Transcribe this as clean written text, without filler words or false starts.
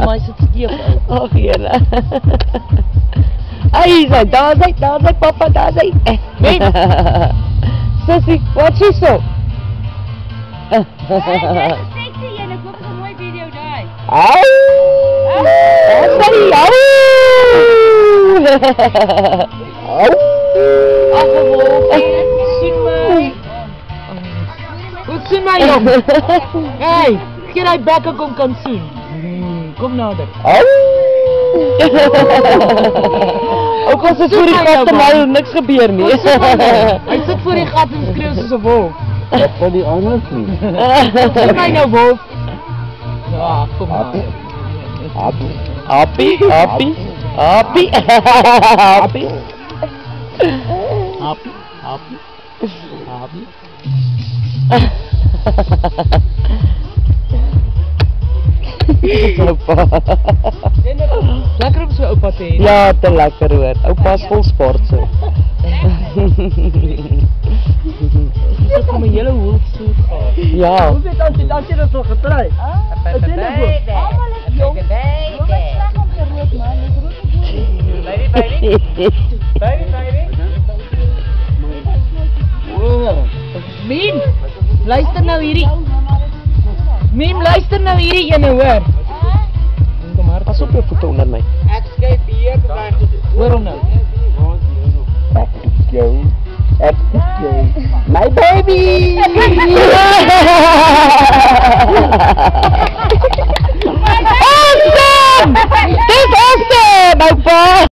Maar is het skeef? Ag jene. Ai, daar is papa, daar is hy. Sissy, wat is so? Hey, dis sexy en ek hoop 'n mooi video daai. Au! Sorry, au! Au! Ag, sien my. Wat sien my jong? Hey, gee daai bekke kom kan sien. Kom nader. Au! Ook as dit voor die gat te maal, niks gebeur nie. Hy sit voor die gat en skreeu soos 'n wolf. Wat van die anders nie? Sien my nou wolf. Ja, kom nader. Happy, happy, happy. Happy, happy. Oupa. Lekker om so oupa te hê. Ja, te lekker hoor. Oupa is vol sport so. Ek kom 'n hele hoofsuit gehad. Ja. Hoe weet as jy dit nog getry? Is dit nou goed? Almal is jong. Jong is sleg om te rook man. Dis rook Miem, luister nou hierdie. Miem, luister nou hierdie ene hoor. Kom maar, Pas op jou voete onder my. Ek skep hier by hoor hom nou. My baby! Awesome! Dis awesome, oupa!